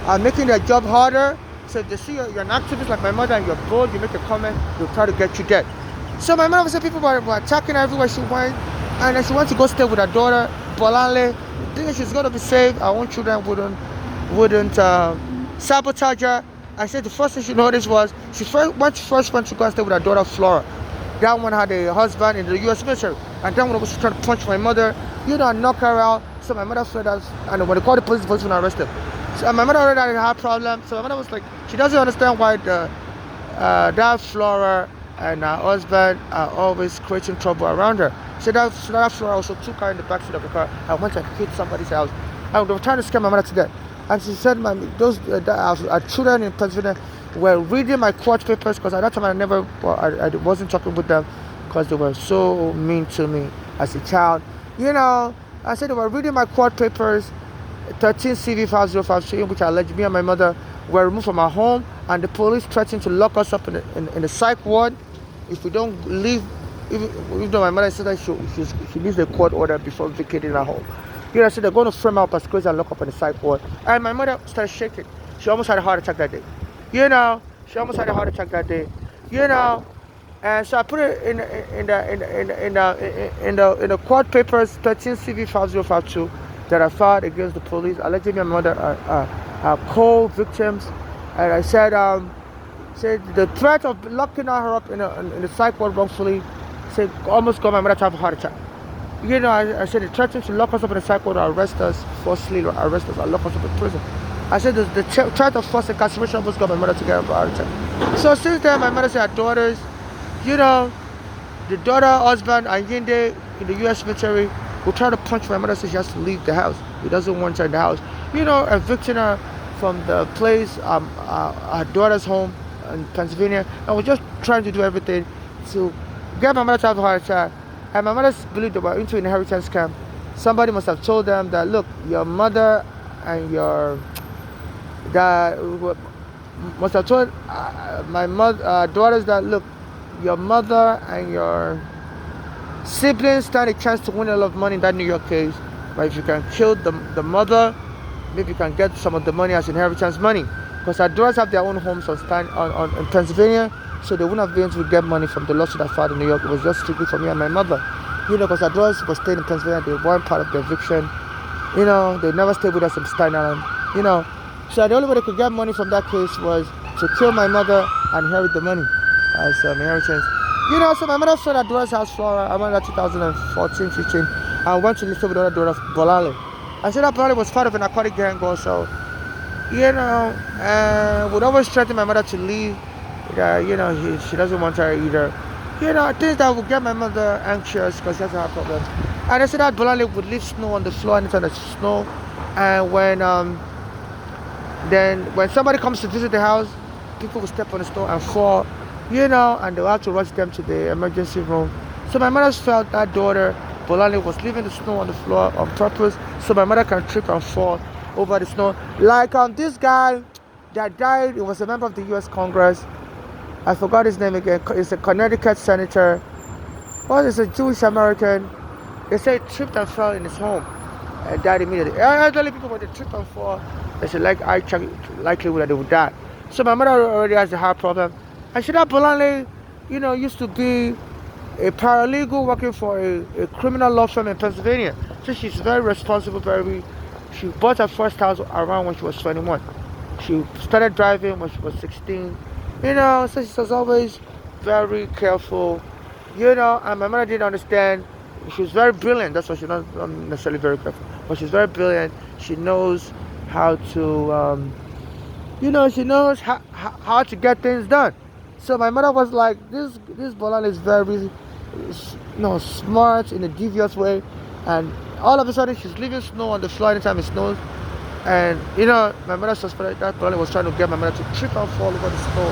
are making their job harder. So if they see you're an activist like my mother and you're bold, you make a comment, they'll try to get you dead. So my mother said people were attacking her everywhere she went, and then she went to go stay with her daughter, Bolale, thinking she's going to be safe. Our own children wouldn't sabotage her. I said the first thing she noticed was she first went to go and stay with her daughter Flora. That one had a husband in the U.S. military, and that one was trying to punch my mother, and knock her out. So my mother fled us, and when they called the police went arrested. So my mother already had a heart problem. So my mother was like, she doesn't understand why that Flora and her husband are always creating trouble around her. So that Flora also took her in the backseat of the car and went and hit somebody's house. And they were trying to scare my mother to death. And she said, our children in Pennsylvania were reading my court papers, because at that time I wasn't talking with them because they were so mean to me as a child. I said they were reading my court papers, 13 CV 5053, in which alleged me and my mother were removed from our home, and the police threatened to lock us up in the psych ward if we don't leave. Even though my mother said that she needs the court order before vacating our home. I said they're going to frame up as crazy and lock up in the psych ward. And my mother started shaking. She almost had a heart attack that day. She almost had a heart attack that day. And so I put it in the court papers, 13 CV 5052 that I filed against the police, alleging my mother are co-victims. And I said the threat of locking her up in the psych ward wrongfully almost got my mother to have a heart attack. I said they threatened to lock us up in the psych ward or arrest us forcibly, or arrest us or lock us up in prison. I said the threat of forced incarceration almost got my mother to get a heart attack. So since then, my mother said her daughters, the daughter, husband, and Yinde in the U.S. military will try to punch my mother so she has to leave the house. He doesn't want her in the house. Evicting her from the place, our daughter's home in Pennsylvania. And we're just trying to do everything to get my mother to have a heart attack. And my mother believed they were into inheritance scam. Somebody must have told them that, look, your mother and your dad must have told my daughters that, look, your mother and your siblings stand a chance to win a lot of money in that New York case. But if you can kill the mother, maybe you can get some of the money as inheritance money. Because our daughters have their own homes in Pennsylvania, so they wouldn't have been able to get money from the lawsuit I filed in New York. It was just strictly for me and my mother. Because our daughters were staying in Pennsylvania, they weren't part of the eviction. They never stayed with us in Staten Island. So the only way they could get money from that case was to kill my mother and inherit the money as inheritance. So my mother sold her daughter's house for around 2014, 15, and went to live with the other daughter, Bolale. I said that Bolale was part of a narcotic gang also. Would always threaten my mother to leave. She doesn't want her either. Things that would get my mother anxious because she has a problem. And I said that Bolale would leave snow on the floor anytime there's snow. And when somebody comes to visit the house, people will step on the snow and fall. And they'll have to rush them to the emergency room. So my mother felt that daughter, Bolale, was leaving the snow on the floor on purpose so my mother can trip and fall over the snow. Like this guy that died, he was a member of the U.S. Congress. I forgot his name again. He's a Connecticut senator. He's a Jewish American. They say he tripped and fell in his home and died immediately. Elderly people, when they trip and fall, there's a likelihood that they would die. So my mother already has a heart problem. And Shida Bolale, used to be a paralegal working for a criminal law firm in Pennsylvania. So she's very responsible, she bought her first house around when she was 21. She started driving when she was 16. So she was always very careful. And my mother didn't understand. She was very brilliant. That's why she's not necessarily very careful. But she's very brilliant. She knows how to, she knows how to get things done. So my mother was like, this Bolale is very, smart in a devious way. And all of a sudden, she's leaving snow on the floor anytime it snows. And, my mother suspected that Bolale was trying to get my mother to trip and fall over the snow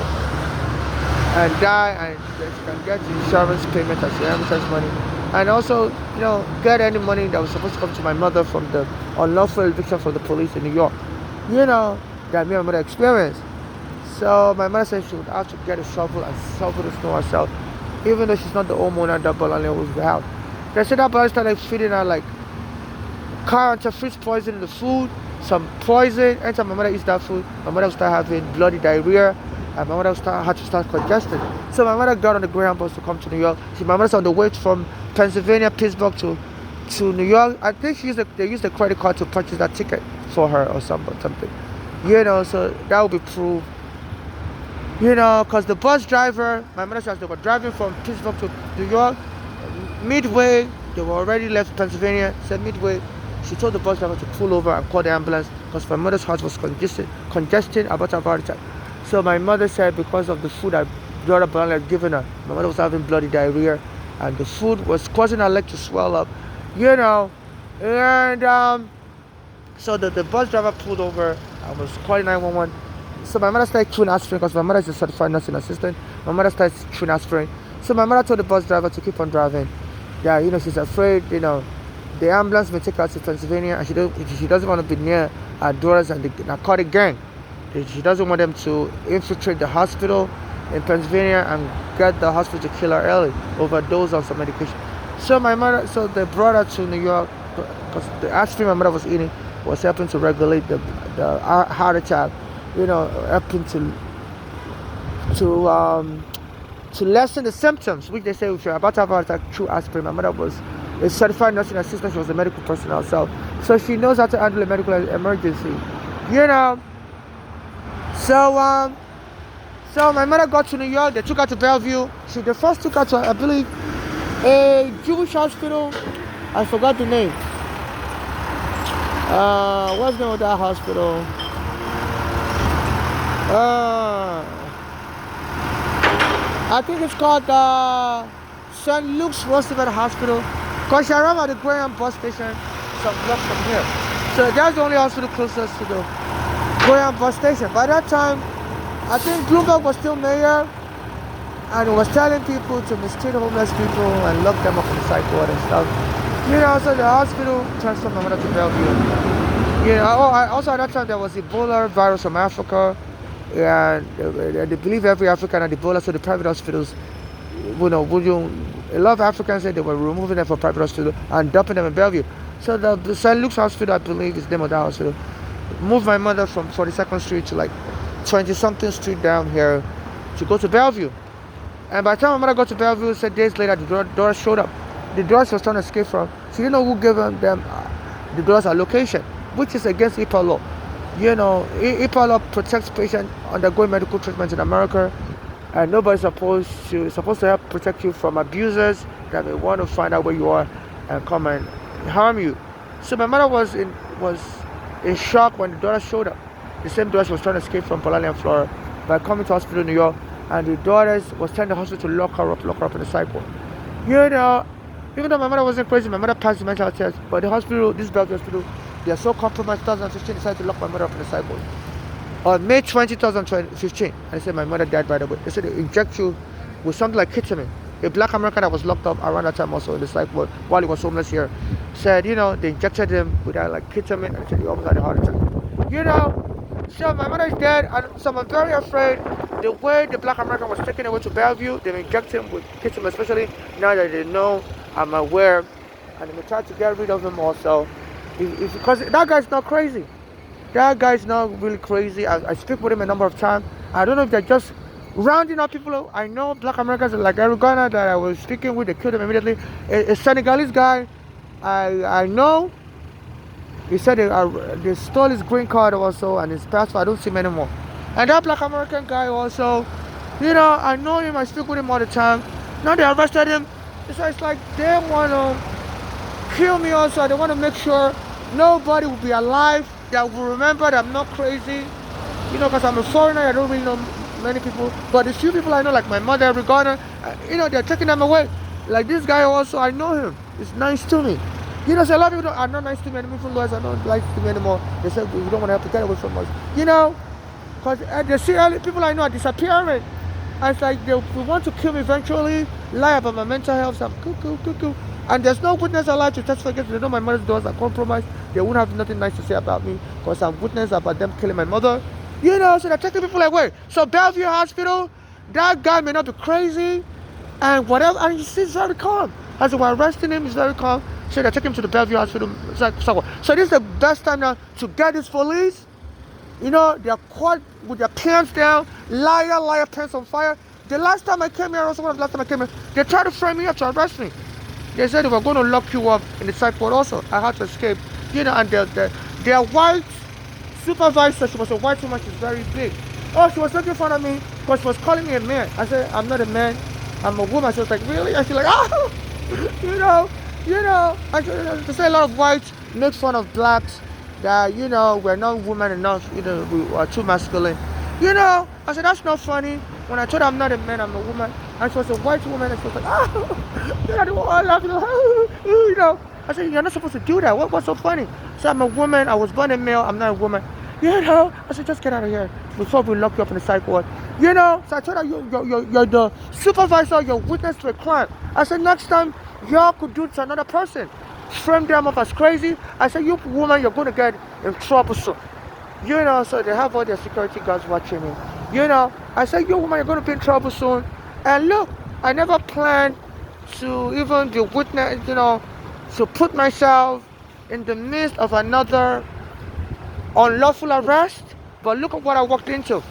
and die, and she can get the insurance payment as the inheritance money. And also, get any money that was supposed to come to my mother from the unlawful eviction from the police in New York. That me and my mother experienced. So my mother said she would have to get a shovel and shovel the snow herself, even though she's not the homeowner that Bolale owns the house. They said that Bolale started feeding her like counterfeit poison in the food, some poison. Anytime my mother eats that food, my mother will start having bloody diarrhea, and my mother had to start congested. So my mother got on the Greyhound bus to come to New York. My mother's on the way from Pennsylvania, Pittsburgh to New York. I think they used the credit card to purchase that ticket for her or something. So that will be proof Because the bus driver, my mother says they were driving from Pittsburgh to New York. Midway, they were already left Pennsylvania. Said midway, she told the bus driver to pull over and call the ambulance because my mother's heart was congested about a heart attack. So my mother said because of the food that daughter Brown had given her, my mother was having bloody diarrhea, and the food was causing her leg to swell up, and so the bus driver pulled over. I was calling 911. So my mother started chewing aspirin because my mother is a certified nursing assistant. My mother started chewing aspirin. So my mother told the bus driver to keep on driving. Yeah, she's afraid, the ambulance may take her to Pennsylvania, and she doesn't want to be near her daughters and the narcotic gang. She doesn't want them to infiltrate the hospital in Pennsylvania and get the hospital to kill her early, overdose on some medication. So they brought her to New York because the aspirin my mother was eating was helping to regulate the heart attack, helping to lessen the symptoms, which they say if you're about to have a heart attack through aspirin. My mother was a certified nursing assistant. She was a medical personnel herself, so she knows how to handle a medical emergency, So my mother got to New York. They took her to Bellevue. They first took her to, I believe, a Jewish hospital. I forgot the name. What's the name of that hospital? I think it's called St. Luke's Roosevelt Hospital. Because she arrived at the Graham bus station some blocks from here. So that's the only hospital closest to the Graham bus station. By that time, I think Bloomberg was still mayor, and was telling people to mistreat homeless people and lock them up in the psych ward and stuff. So the hospital transferred my mother to Bellevue. Also at that time there was Ebola virus from Africa, and they believe every African had Ebola, so the private hospitals, a lot of Africans said they were removing them from private hospital and dumping them in Bellevue. So the St. Luke's Hospital, I believe is the name of that hospital, moved my mother from 42nd Street to like 20-something street down here to go to Bellevue. And by the time my mother got to Bellevue, said days later, the daughter showed up. The daughter she was trying to escape from, she didn't know who gave them the daughter's location, which is against HIPAA law. HIPAA law protects patients undergoing medical treatment in America, and nobody's supposed to help protect you from abusers that may want to find out where you are and come and harm you. So my mother was in shock when the daughter showed up. The same daughter she was trying to escape from Palalia, Florida, by coming to hospital in New York, and the daughters was telling the hospital to lock her up in the psych ward. Even though my mother wasn't crazy, my mother passed the mental health test, but the hospital, this Bellevue hospital, they are so compromised. 2015 decided to lock my mother up in the psych ward. On May 20, 2015, and they said my mother died by the way. They said they inject you with something like ketamine. A black American that was locked up around that time also in the psych ward while he was homeless here said, they injected him with that like ketamine, and they said he almost had a heart attack. So my mother is dead, and so I'm very afraid the way the black American was taken away to Bellevue, they inject him with ketamine, especially now that they know I'm aware, and they may try to get rid of him also. Because that guy's not crazy. That guy's not really crazy. I speak with him a number of times. I don't know if they're just rounding up people. I know black Americans like Eric Garner that I was speaking with, they killed him immediately. A Senegalese guy, I know. He said they stole his green card also and his passport. I don't see him anymore. And that black American guy also, I know him. I speak with him all the time. Now they arrested him. So it's like they want to kill me also. They want to make sure nobody will be alive that will remember that I'm not crazy. Because I'm a foreigner. I don't really know many people. But the few people I know, like my mother, Eric Garner, they're taking them away. Like this guy also, I know him. He's nice to me. So a lot of people are not nice to me anymore. From lawyers are not nice to me anymore. They say we don't want to have to get away from us. Because they see people I know are disappearing. And it's like they want to kill me eventually, lie about my mental health. So I'm cool. And there's no witness allowed to testify against me. They know my mother's doors are compromised. They won't have nothing nice to say about me because I'm witness about them killing my mother. So they're taking people away. So Bellevue Hospital, that guy may not be crazy and whatever, and he's very calm. As they were arresting him, he's very calm. So they take him to the Bellevue Hospital. So this is the best time now to get this police. They're caught with their pants down, liar, pants on fire. The last time I came here, they tried to frame me up to arrest me. They said they were going to lock you up in the psych ward also. I had to escape. And their white supervisor, she was a white woman, she's very big. Oh, she was making fun of me. Because she was calling me a man. I said, I'm not a man. I'm a woman. She was like, really? And she's like, oh, you know, I say a lot of whites make fun of blacks that, we're not woman enough, we are too masculine. I said, that's not funny. When I told her I'm not a man, I'm a woman. And she was a white woman, and she was like, oh, they were all laughing, I said, you're not supposed to do that. What's so funny? So I'm a woman. I was born a male. I'm not a woman. I said, just get out of here before we lock you up in the psych ward. So I told her, you're the supervisor, you're witness to a crime. I said, next time, y'all could do it to another person. Frame them up as crazy. I said, you woman, you're going to get in trouble soon. So they have all their security guards watching me. I said, you woman, you're going to be in trouble soon. And look, I never planned to even be witness, to put myself in the midst of another unlawful arrest. But look at what I walked into.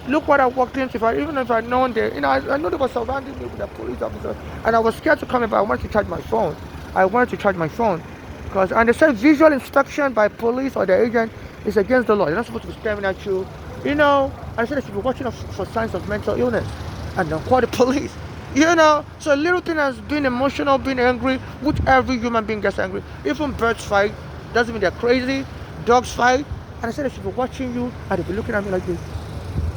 Look what I walked into. Even if I'd known that, I know they were surrounding me with the police officers, and I was scared to come in, but I wanted to charge my phone. And they said visual inspection by police or the agent is against the law. They're not supposed to be staring at you. And I said they should be watching out for signs of mental illness, and don't call the police. So a little thing as being emotional, being angry, which every human being gets angry. Even birds fight, doesn't mean they're crazy. Dogs fight. And I said they should be watching you, and they'll be looking at me like this.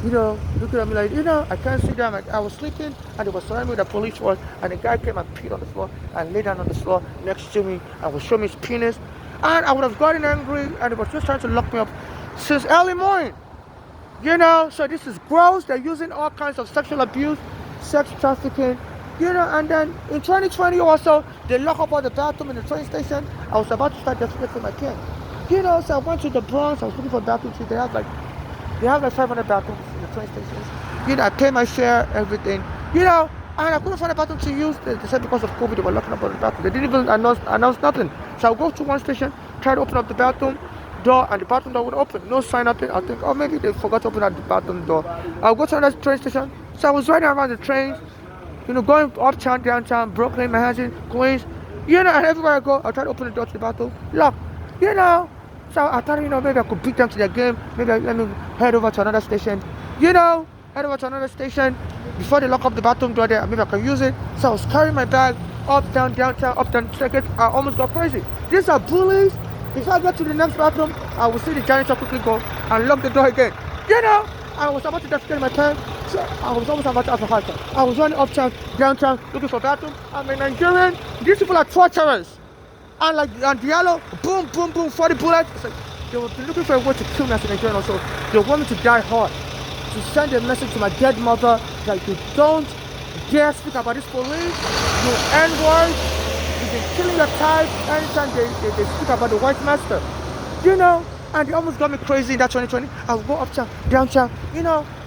Looking at me like, I can't see them. I was sleeping, and they were surrounding me with the police force, and the guy came and peed on the floor and lay down on the floor next to me and was showing me his penis. And I would have gotten angry, and they were just trying to lock me up since early morning. So this is gross. They're using all kinds of sexual abuse, sex trafficking, and then in 2020 also, they lock up all the bathroom in the train station. I was about to start defecating my kid. So I went to the Bronx. I was looking for bathrooms. They have like 500 bathrooms in the train stations. I pay my share, everything. And I couldn't find a bathroom to use. They said because of COVID, they were locking up all the bathroom. They didn't even announce nothing. So I'll go to one station, try to open up the bathroom door, and the bathroom door would open. No sign, nothing. I think, oh, maybe they forgot to open up the bathroom door. I'll go to another train station. So I was riding around the trains, going uptown, downtown, Brooklyn, Manhattan, Queens. And everywhere I go, I'll try to open the door to the bathroom. Lock. So I thought, maybe I could beat them to their game. Maybe let me head over to another station. Before they lock up the bathroom door there, maybe I can use it. So I was carrying my bag up, down, downtown, up, down, circuit. I almost got crazy. These are bullies. If I get to the next bathroom, I will see the janitor quickly go and lock the door again. I was about to defecate my pants. So I was almost about to have a heart attack. I was running uptown, downtown, looking for bathroom. I'm a Nigerian. These people are torturers. And Diallo, boom, boom, boom, 40 bullets. It's like they were looking for a way to kill me as a Nigerian also. They want me to die hard. To send a message to my dead mother that you don't dare speak about this police. You N-word. You've been killing your child anytime they speak about the white master. And they almost got me crazy in that 2020. I would go uptown, downtown,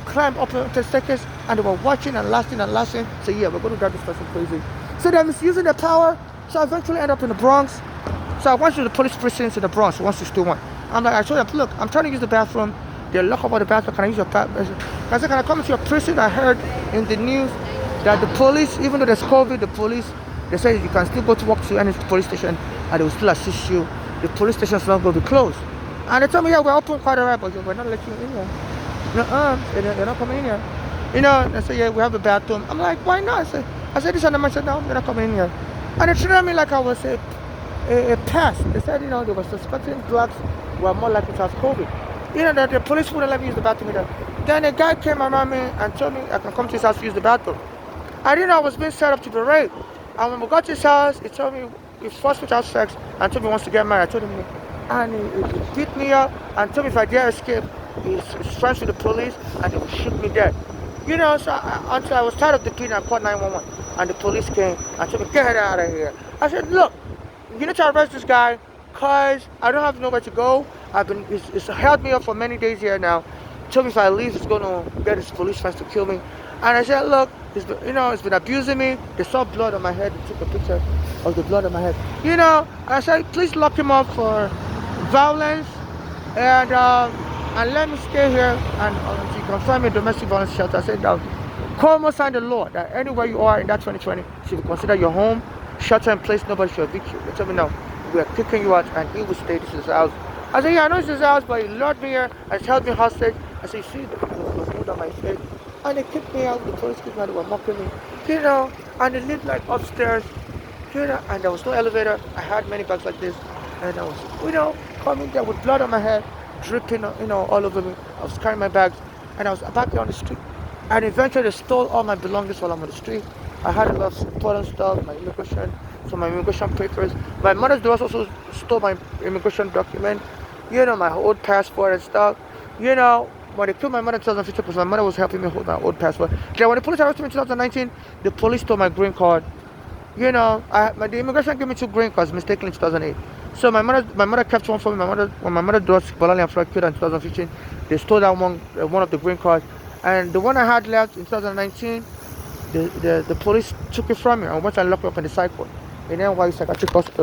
climb up the staircase, and they were watching and laughing. So yeah, we're going to drive this person crazy. So they're misusing their power. So I eventually end up in the Bronx. So I went to the police precinct in the Bronx, 161. I told them, look, I'm trying to use the bathroom. They lock up all the bathroom. Can I use your bathroom? I said, can I come into your precinct? I heard in the news that the police, even though there's COVID, the police, they say you can still go to work to any police station and they will still assist you. The police station's not going to be closed. And they told me, yeah, we're open quite alright, but we're not letting you in here. They're not coming in here. They say, yeah, we have a bathroom. I'm like, why not? I said this, and I said, no, they're not coming in here. And they treated me like I was a pest. They said, they were suspecting blacks were more likely to have COVID. That the police wouldn't let me use the bathroom either. Then a guy came around me and told me I can come to his house to use the bathroom. I didn't know I was being set up to be raped. And when we got to his house, he told me he forced me to have sex and told me he wants to get married. I told him, and he beat me up and told me if I dare escape, he's friends with the police and they will shoot me dead. So until I was tired of the beating, I called 911. And the police came and told me, get her out of here. I said, look, you need to arrest this guy because I don't have nowhere to go. He's held me up for many days here now. Told me if I leave, he's going to get his police friends to kill me. And I said, look, he's been abusing me. They saw blood on my head. They took a picture of the blood on my head. And I said, please lock him up for violence and let me stay here and you can find me a domestic violence shelter. I said, no. Cuomo signed a law that anywhere you are in that 2020 should be considered your home, shelter in place, nobody should evict you. They told me no, we are kicking you out and he will stay, this is his house. I said, yeah, I know it's his house, but he lured me here and held me hostage. I said, you see the food on my face? And they kicked me out. The police kicked me out. They were mocking me. You know, and they lived like upstairs. You know, and there was no elevator. I had many bags like this. And I was, coming there with blood on my head, dripping, all over me. I was carrying my bags. And I was back there on the street. And eventually they stole all my belongings while I'm on the street. I had a lot of important stuff, my immigration, some of my immigration papers. My mother's divorce also stole my immigration document, my old passport and stuff. When they killed my mother in 2015, because my mother was helping me hold my old passport. Then when the police arrested me in 2019, the police stole my green card. The immigration gave me 2 green cards mistakenly in 2008. So my mother kept one for me. When my mother divorced Bolani and Floyd killed in 2015, they stole that one of the green cards. And the one I had left in 2019, the police took it from me and went and locked me up in the cycle in NY Psychiatric Hospital.